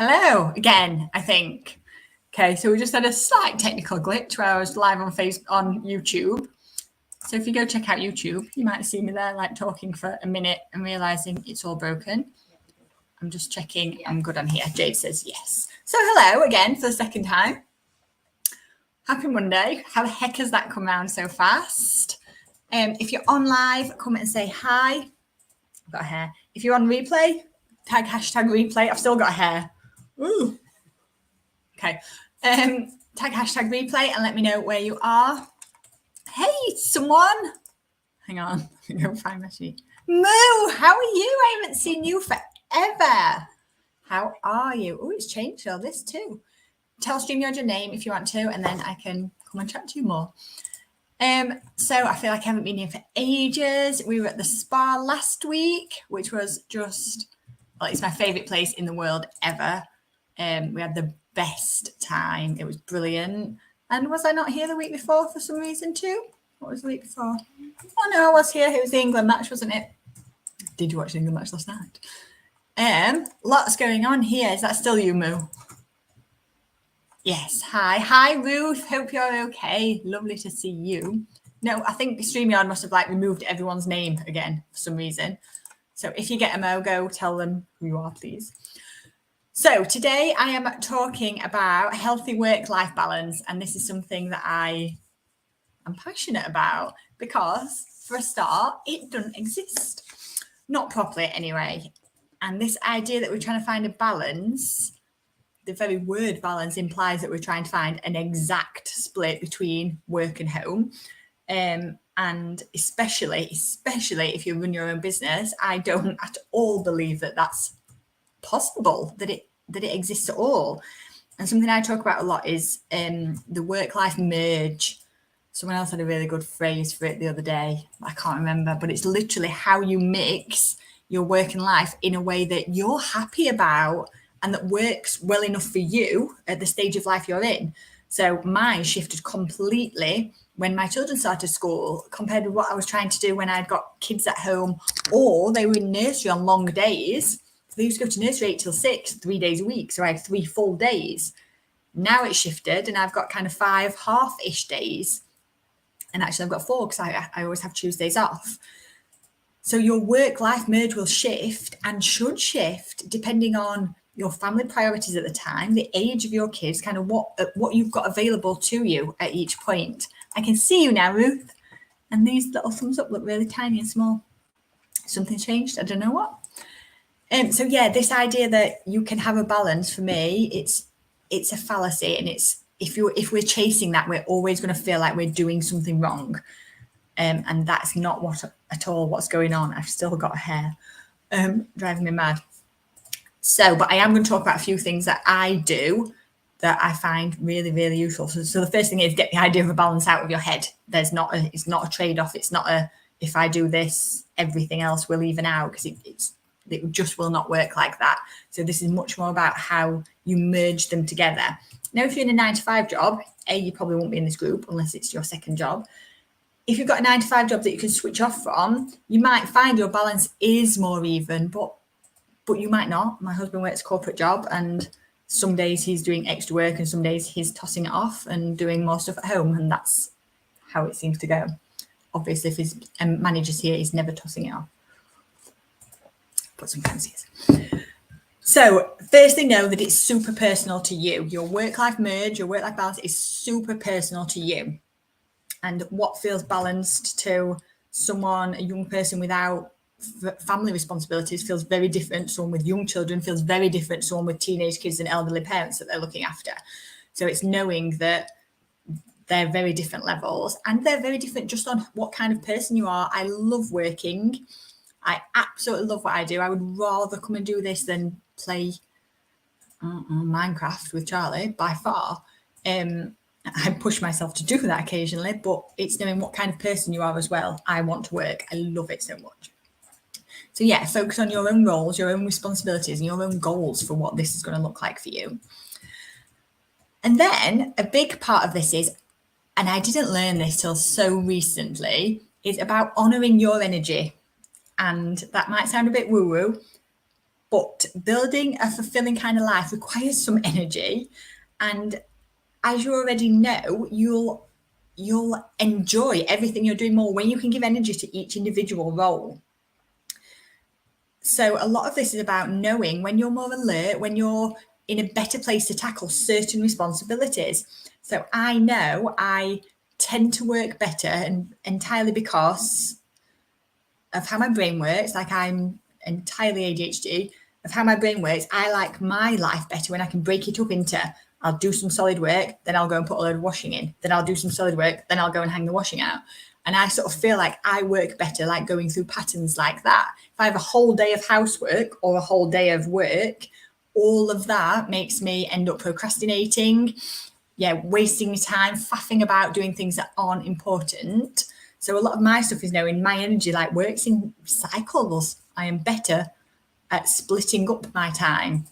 Hello again, I think. Okay, so we just had a slight technical glitch where I was live on YouTube. So if you go check out YouTube, you might see me there like talking for a minute and realizing it's all broken. I'm just checking I'm good on here. Jade says yes. So hello again for the second time. Happy Monday. How the heck has that come round so fast? If you're on live, come and say hi. I've got a hair. If you're on replay, tag hashtag replay. I've still got a hair. Ooh. Okay. Tag hashtag replay and let me know where you are. Hey, someone. Hang on. Let me go find my sheet. Moo, how are you? I haven't seen you forever. How are you? Oh, it's changed all this too. Tell StreamYard your name if you want to, and then I can come and chat to you more. So I feel like I haven't been here for ages. We were at the spa last week, which was just, well, it's my favorite place in the world ever. We had the best time. It was brilliant. And was I not here the week before for some reason too? What was the week before? Oh no, I was here. It was the England match, wasn't it? Did you watch the England match last night? Lots going on here. Is that still you, Moo? Yes. Hi, Ruth. Hope you're okay. Lovely to see you. No, I think StreamYard must have like removed everyone's name again for some reason. So if you get a Mo, go tell them who you are, please. So today I am talking about healthy work-life balance, and this is something that I am passionate about because, for a start, it doesn't exist. Not properly anyway. And this idea that we're trying to find a balance, the very word balance implies that we're trying to find an exact split between work and home. And especially if you run your own business, I don't at all believe that that's possible, that it exists at all. And something I talk about a lot is the work-life merge. Someone else had a really good phrase for it the other day. I can't remember, but it's literally how you mix your work and life in a way that you're happy about and that works well enough for you at the stage of life you're in. So mine shifted completely when my children started school compared with what I was trying to do when I'd got kids at home or they were in nursery on long days. So they used to go to nursery 8 till 6, 3 days a week. So I had 3 full days. Now it's shifted and I've got kind of 5 half-ish days. And actually I've got 4 because I always have Tuesdays off. So your work-life merge will shift and should shift depending on your family priorities at the time, the age of your kids, kind of what you've got available to you at each point. I can see you now, Ruth. And these little thumbs up look really tiny and small. Something changed. I don't know what. So yeah, this idea that you can have a balance, for me, it's a fallacy, and it's if we're chasing that, we're always going to feel like we're doing something wrong, and that's not what's going on. I've still got hair, driving me mad. So, but I am going to talk about a few things that I do that I find really, really useful. So the first thing is get the idea of a balance out of your head. It's not a trade-off. It's not if I do this, everything else will even out, because it just will not work like that. So this is much more about how you merge them together. Now, if you're in a 9-to-5 job, you probably won't be in this group unless it's your second job. If you've got a 9-to-5 job that you can switch off from, you might find your balance is more even, but you might not. My husband works a corporate job, and some days he's doing extra work and some days he's tossing it off and doing more stuff at home, and that's how it seems to go. Obviously, if his manager's here, he's never tossing it off. But sometimes he is. So firstly, know that it's super personal to you. Your work-life merge, your work-life balance is super personal to you. And what feels balanced to someone, a young person without family responsibilities, feels very different. Someone with young children feels very different. Someone with teenage kids and elderly parents that they're looking after. So it's knowing that they're very different levels, and they're very different just on what kind of person you are. I love working. I absolutely love what I do. I would rather come and do this than play Minecraft with Charlie, by far. I push myself to do that occasionally, but it's knowing what kind of person you are as well. I want to work. I love it so much. So yeah, focus on your own roles, your own responsibilities, and your own goals for what this is going to look like for you. And then a big part of this is, and I didn't learn this till so recently, is about honoring your energy. And that might sound a bit woo-woo, But building a fulfilling kind of life requires some energy. And as you already know, you'll enjoy everything you're doing more when you can give energy to each individual role. So a lot of this is about knowing when you're more alert, when you're in a better place to tackle certain responsibilities. So I know I tend to work better, and entirely because of how my brain works. Like, I'm entirely ADHD. Of how my brain works, I like my life better when I can break it up into, I'll do some solid work, then I'll go and put a load of washing in, then I'll do some solid work, then I'll go and hang the washing out. And I sort of feel like I work better like going through patterns like that. If I have a whole day of housework or a whole day of work, all of that makes me end up procrastinating, wasting my time, faffing about doing things that aren't important. So a lot of my stuff is knowing my energy like works in cycles. I am better at splitting up my time.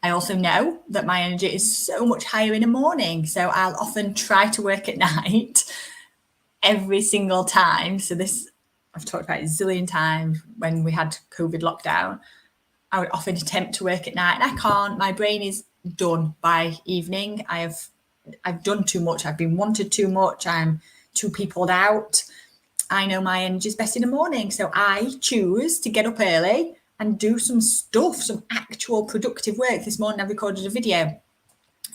I also know that my energy is so much higher in the morning. So I'll often try to work at night every single time. So this, I've talked about it a zillion times. When we had COVID lockdown, I would often attempt to work at night, and I can't. My brain is done by evening. I've done too much. I've been wanted too much. I'm too peopled out. I know my energy is best in the morning. So I choose to get up early and do some stuff, some actual productive work. This morning I recorded a video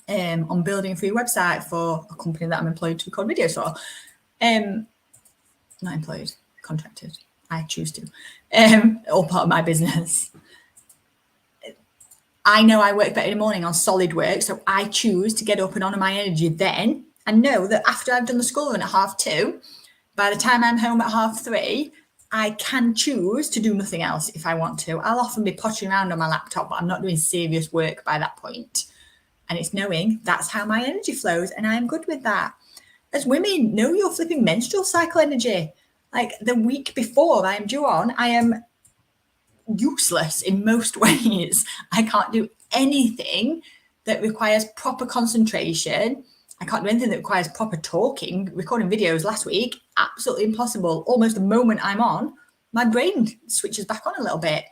on building a free website for a company that I'm employed to record videos for. Not employed, contracted. I choose to. All part of my business. I know I work better in the morning on solid work, so I choose to get up and honour my energy then, and know that after I've done the school run at 2:30, by the time I'm home at 3:30, I can choose to do nothing else if I want to. I'll often be pottering around on my laptop, but I'm not doing serious work by that point. And it's knowing that's how my energy flows, and I'm good with that. As women, know your flipping menstrual cycle energy. Like, the week before I'm due on, I am useless in most ways. I can't do anything that requires proper concentration. I can't do anything that requires proper talking. Recording videos last week, absolutely impossible. Almost the moment I'm on, my brain switches back on a little bit.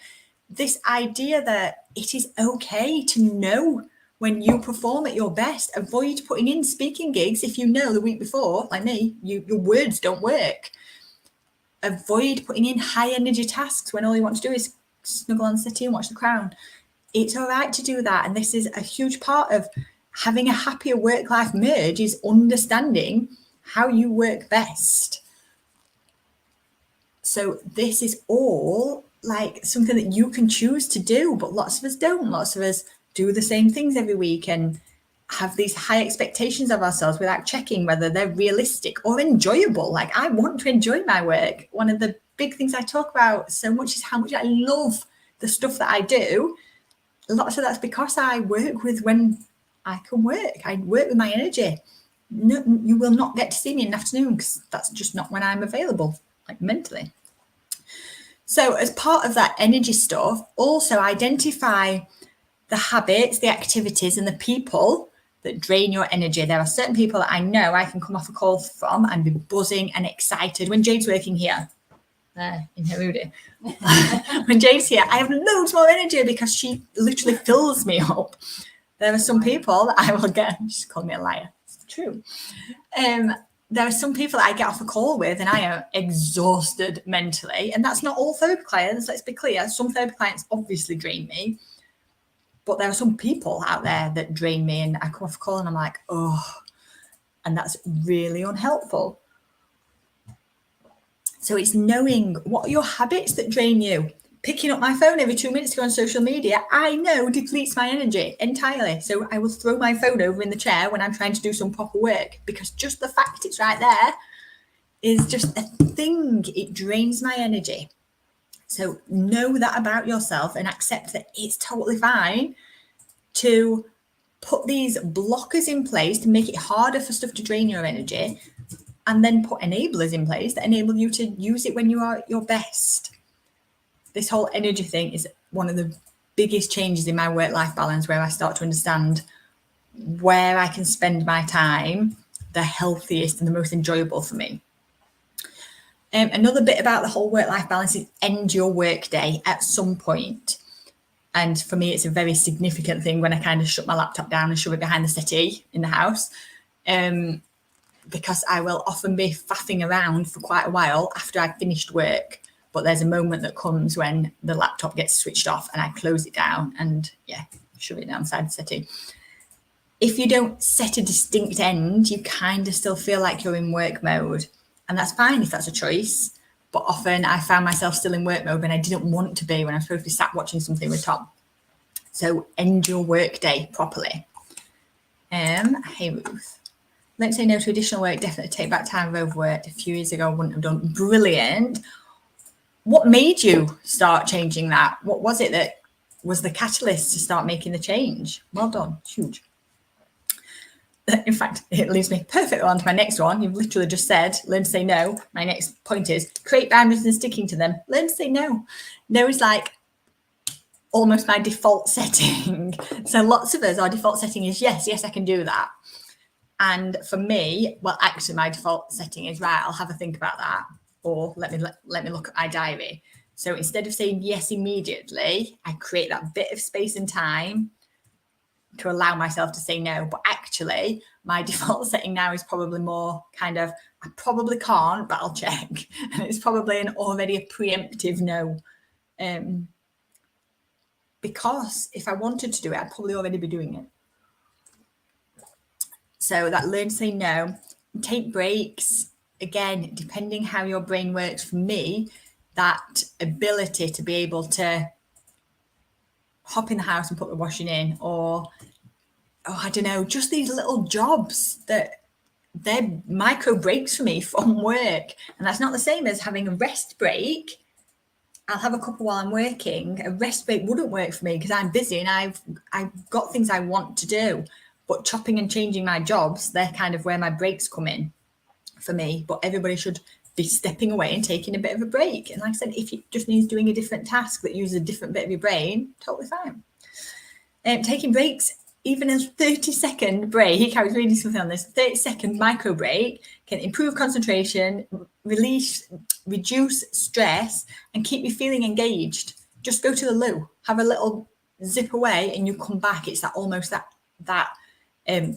This idea that it is okay to know when you perform at your best. Avoid putting in speaking gigs if you know the week before, like me, your words don't work. Avoid putting in high energy tasks when all you want to do is snuggle on City and watch The Crown. It's all right to do that. And this is a huge part of having a happier work-life merge, is understanding how you work best. So this is all like something that you can choose to do, but lots of us don't. Lots of us do the same things every week and have these high expectations of ourselves without checking whether they're realistic or enjoyable. Like, I want to enjoy my work. One of the big things I talk about so much is how much I love the stuff that I do. Lots of that's because I work with when I can work. I work with my energy. No, you will not get to see me in the afternoon because that's just not when I'm available, like mentally. So as part of that energy stuff, also identify the habits, the activities, and the people that drain your energy. There are certain people that I know I can come off a call from and be buzzing and excited. When Jade's working here, in Harude, when Jade's here, I have loads more energy because she literally fills me up. There are some people that I will get, she's called me a liar. It's true. There are some people that I get off a call with and I am exhausted mentally. And that's not all therapy clients, let's be clear. Some therapy clients obviously drain me. But there are some people out there that drain me, and I come off a call and I'm like, oh, and that's really unhelpful. So it's knowing what are your habits that drain you. Picking up my phone every 2 minutes to go on social media, I know depletes my energy entirely. So I will throw my phone over in the chair when I'm trying to do some proper work, because just the fact it's right there is just a thing. It drains my energy. So know that about yourself and accept that it's totally fine to put these blockers in place to make it harder for stuff to drain your energy, and then put enablers in place that enable you to use it when you are at your best. This whole energy thing is one of the biggest changes in my work-life balance, where I start to understand where I can spend my time the healthiest and the most enjoyable for me. Another bit about the whole work-life balance is end your work day at some point. And for me, it's a very significant thing when I kind of shut my laptop down and shove it behind the settee in the house. Because I will often be faffing around for quite a while after I've finished work. But there's a moment that comes when the laptop gets switched off and I close it down and shove it down beside the settee. If you don't set a distinct end, you kind of still feel like you're in work mode. And that's fine if that's a choice. But often I found myself still in work mode when I didn't want to be, when I'm supposed to be sat watching something with Tom. So end your work day properly. Hey Ruth. Let's say no to additional work. Definitely take back time I've overworked. A few years ago, I wouldn't have done. Brilliant. What made you start changing that? What was it that was the catalyst to start making the change? Well done. Huge. In fact, it leads me perfectly on to my next one. You've literally just said, learn to say no. My next point is create boundaries and sticking to them. Learn to say no. No is like almost my default setting. So lots of us, our default setting is yes, I can do that. And for me, well, actually my default setting is right, I'll have a think about that. Or let me look at my diary. So instead of saying yes immediately, I create that bit of space and time to allow myself to say no. But actually, my default setting now is probably more kind of, I probably can't, but I'll check. And it's probably already a preemptive no. Because if I wanted to do it, I'd probably already be doing it. So that learn to say no, take breaks. Again, depending how your brain works, for me, that ability to be able to hop in the house and put the washing in, or I don't know, just these little jobs that they're micro breaks for me from work. And that's not the same as having a rest break. I'll have a couple while I'm working. A rest break wouldn't work for me because I'm busy and I've got things I want to do. But chopping and changing my jobs, they're kind of where my breaks come in for me. But everybody should be stepping away and taking a bit of a break. And like I said, if it just means doing a different task that uses a different bit of your brain, totally fine. Taking breaks, even a 30-second break, I was reading something on this, 30-second micro break can improve concentration, reduce stress, and keep you feeling engaged. Just go to the loo, have a little zip away, and you come back. It's that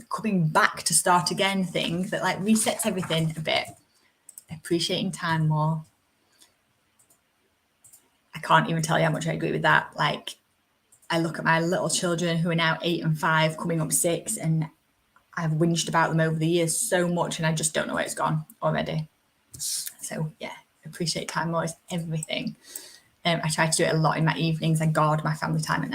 coming back to start again thing that like resets everything a bit. Appreciating time more. I can't even tell you how much I agree with that. Like, I look at my little children who are now 8 and 5, coming up 6, and I've whinged about them over the years so much, and I just don't know where it's gone already. So yeah, appreciate time more is everything. I try to do it a lot in my evenings. I guard my family time at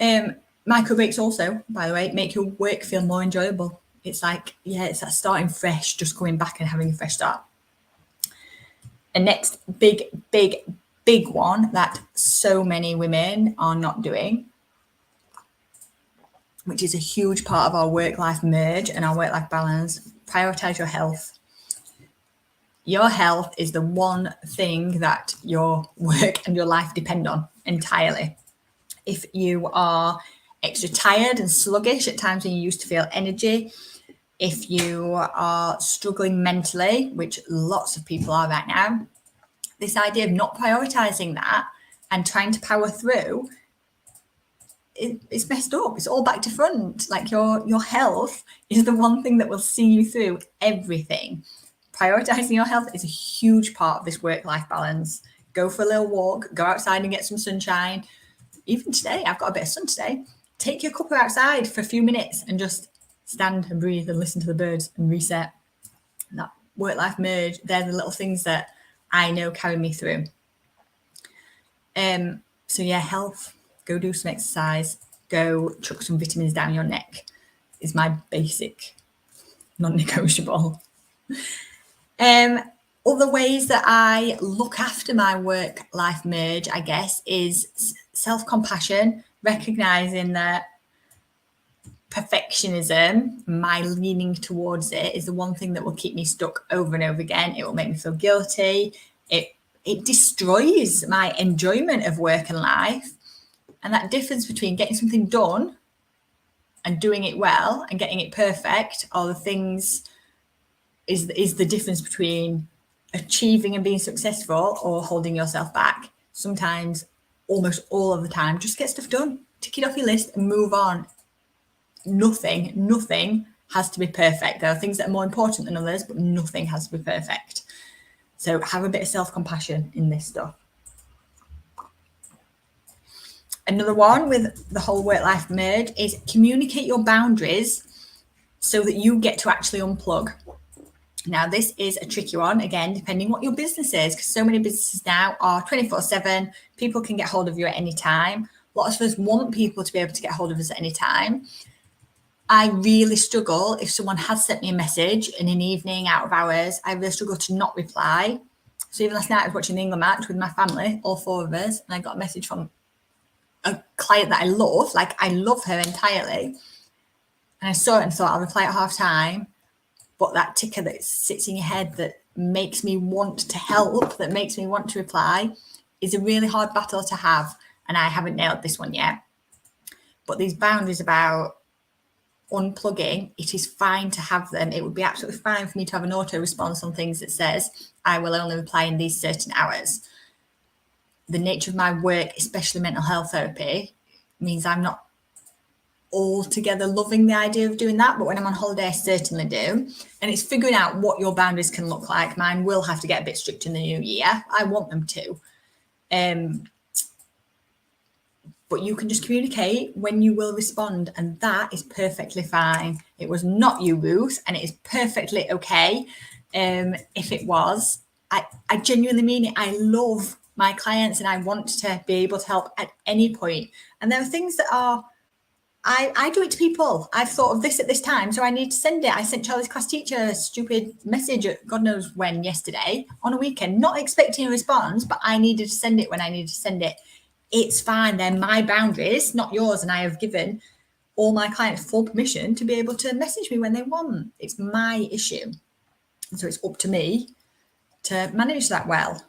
night. Micro breaks also, by the way, make your work feel more enjoyable. It's like, it's that starting fresh, just coming back and having a fresh start. And next big one that so many women are not doing, which is a huge part of our work-life merge and our work-life balance, prioritize your health. Your health is the one thing that your work and your life depend on entirely. If you are extra tired and sluggish at times when you used to feel energy, if you are struggling mentally, which lots of people are right now, this idea of not prioritizing that and trying to power through, it's messed up. It's all back to front. Like your health is the one thing that will see you through everything. Prioritizing your health is a huge part of this work-life balance. Go for a little walk, go outside and get some sunshine. Even today, I've got a bit of sun today. Take your cuppa outside for a few minutes and just stand and breathe and listen to the birds and reset. That work-life merge, they're the little things that I know carry me through. So yeah, health, go do some exercise, go chuck some vitamins down your neck is my basic non-negotiable. Other ways that I look after my work-life merge, I guess, is self-compassion, recognizing that perfectionism, my leaning towards it, is the one thing that will keep me stuck over and over again. It will make me feel guilty. It destroys my enjoyment of work and life. And that difference between getting something done and doing it well and getting it perfect are the things, is the difference between achieving and being successful or holding yourself back. Sometimes almost all of the time. Just get stuff done, tick it off your list and move on. Nothing has to be perfect. There are things that are more important than others, but nothing has to be perfect. So have a bit of self-compassion in this stuff. Another one with the whole work-life merge is communicate your boundaries so that you get to actually unplug. Now, this is a tricky one, again, depending what your business is, because so many businesses now are 24/7. People can get hold of you at any time. Lots of us want people to be able to get hold of us at any time. I really struggle if someone has sent me a message in an evening out of hours. I really struggle to not reply. So even last night I was watching the England match with my family, all four of us, and I got a message from a client that I love. Like, I love her entirely. And I saw it and thought, I'll reply at half time. But that ticker that sits in your head that makes me want to help, that makes me want to reply, is a really hard battle to have. And I haven't nailed this one yet. But these boundaries about unplugging, it is fine to have them. It would be absolutely fine for me to have an auto response on things that says, I will only reply in these certain hours. The nature of my work, especially mental health therapy, means I'm not altogether loving the idea of doing that, but when I'm on holiday I certainly do. And it's figuring out what your boundaries can look like. Mine will have to get a bit strict in the new year. I want them to. But you can just communicate when you will respond, and that is perfectly fine. It was not you, Ruth, and it is perfectly okay if it was. I genuinely mean it. I love my clients and I want to be able to help at any point. And there are things that are, I do it to people. I've thought of this at this time, so I need to send it. I sent Charlie's class teacher a stupid message at God knows when yesterday on a weekend, not expecting a response, but I needed to send it when I needed to send it. It's fine. They're my boundaries, not yours. And I have given all my clients full permission to be able to message me when they want. It's my issue. So it's up to me to manage that well.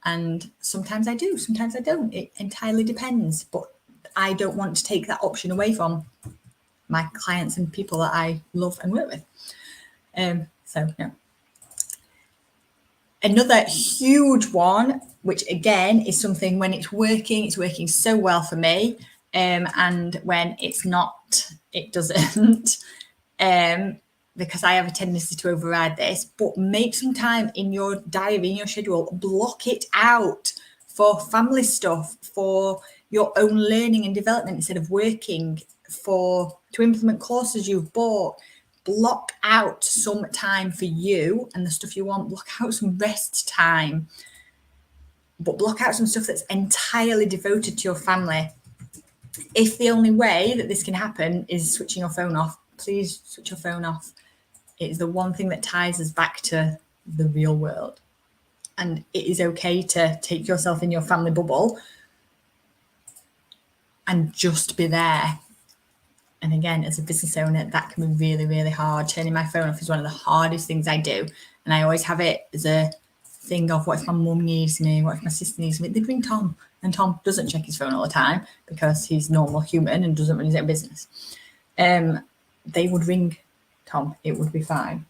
And sometimes I do, sometimes I don't. It entirely depends. But I don't want to take that option away from my clients and people that I love and work with. Yeah. Another huge one, which again is something when it's working so well for me. And when it's not, it doesn't. Because I have a tendency to override this, but make some time in your diary, in your schedule, block it out for family stuff, for your own learning and development instead of working, to implement courses you've bought. Block out some time for you and the stuff you want. Block out some rest time, but block out some stuff that's entirely devoted to your family. If the only way that this can happen is switching your phone off, please switch your phone off. It's the one thing that ties us back to the real world. And it is okay to take yourself in your family bubble and just be there. And again, as a business owner, that can be really, really hard. Turning my phone off is one of the hardest things I do. And I always have it as a thing of, what if my mum needs me? What if my sister needs me? They'd ring Tom. And Tom doesn't check his phone all the time because he's normal human and doesn't run his own business. They would ring Tom. It would be fine.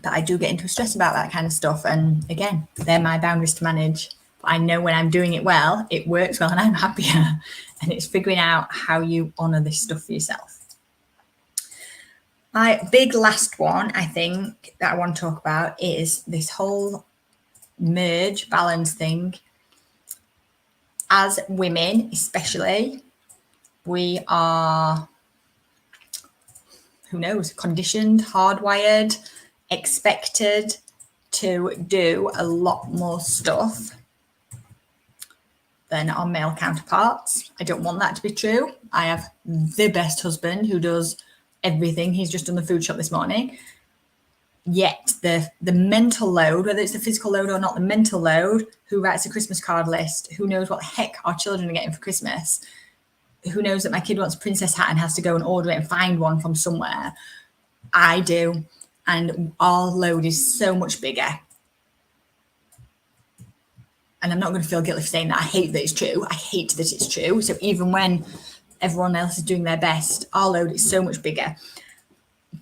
But I do get into stress about that kind of stuff. And again, they're my boundaries to manage. But I know when I'm doing it well, it works well and I'm happier. And it's figuring out how you honour this stuff for yourself. My big last one, I think, that I want to talk about is this whole merge balance thing. As women, especially, we are, who knows, conditioned, hardwired, expected to do a lot more stuff than our male counterparts. I don't want that to be true. I have the best husband who does everything. He's just done the food shop this morning. Yet the mental load, whether it's the physical load or not, the mental load, who writes a Christmas card list, who knows what the heck our children are getting for Christmas, who knows that my kid wants a princess hat and has to go and order it and find one from somewhere. I do. And our load is so much bigger. And I'm not going to feel guilty for saying that. I hate that it's true. I hate that it's true. So even when everyone else is doing their best, our load is so much bigger.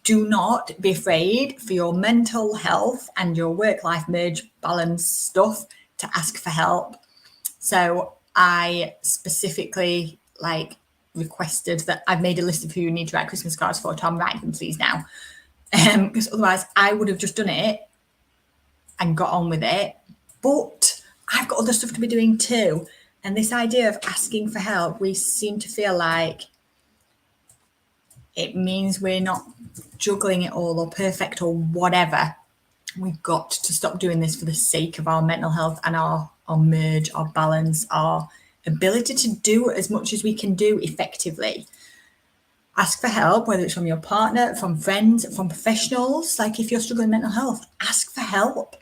Do not be afraid for your mental health and your work-life merge balance stuff to ask for help. So I specifically requested that I've made a list of who you need to write Christmas cards for. Tom, write them please now. Because otherwise I would have just done it and got on with it. But I've got other stuff to be doing too. And this idea of asking for help, we seem to feel like it means we're not juggling it all or perfect or whatever. We've got to stop doing this for the sake of our mental health and our merge, our balance, our ability to do as much as we can do effectively. Ask for help, whether it's from your partner, from friends, from professionals. Like if you're struggling with mental health, ask for help.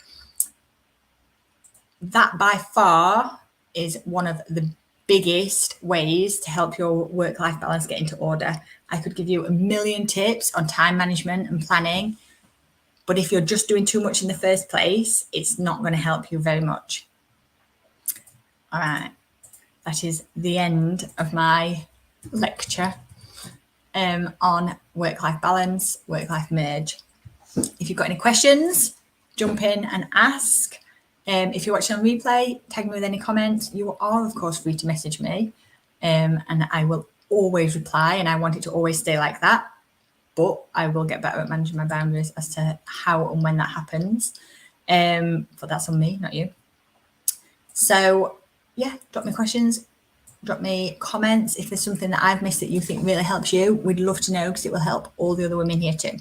That by far is one of the biggest ways to help your work-life balance get into order. I could give you a million tips on time management and planning, but if you're just doing too much in the first place, it's not going to help you very much. All right, that is the end of my lecture on work-life balance, work-life merge. If you've got any questions, jump in and ask. If you're watching on replay, tag me with any comments. You are, of course, free to message me, and I will always reply, and I want it to always stay like that. But I will get better at managing my boundaries as to how and when that happens. But that's on me, not you. So, yeah, drop me questions, drop me comments. If there's something that I've missed that you think really helps you, we'd love to know because it will help all the other women here too.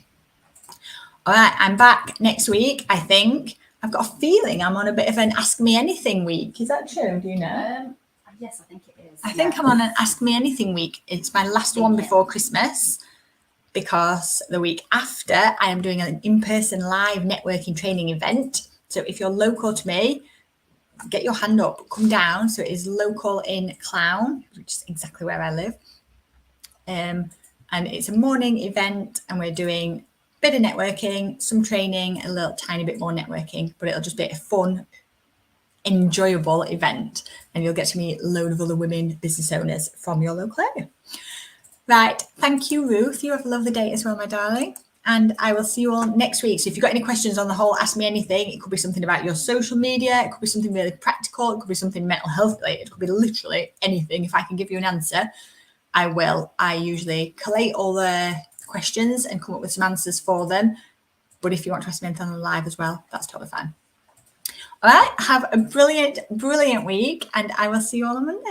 All right, I'm back next week, I think. I've got a feeling I'm on a bit of an Ask Me Anything week. Is that true? Do you know? Yes, I think it is. I think I'm on an Ask Me Anything week. It's my last one before Christmas, because the week after I am doing an in-person live networking training event. So if you're local to me, get your hand up, come down. So it is local in Clown, which is exactly where I live. And it's a morning event, and we're doing a bit of networking, some training, a little tiny bit more networking, but it'll just be a fun, enjoyable event, and you'll get to meet a load of other women business owners from your local area. Right, thank you, Ruth. You have a lovely day as well, my darling. And I will see you all next week. So if you've got any questions on the whole Ask Me Anything, it could be something about your social media, it could be something really practical, it could be something mental health related, it could be literally anything. If I can give you an answer, I will. I usually collate all the questions and come up with some answers for them. But if you want to ask me anything on live as well, that's totally fine. All right, have a brilliant, brilliant week, and I will see you all on Monday.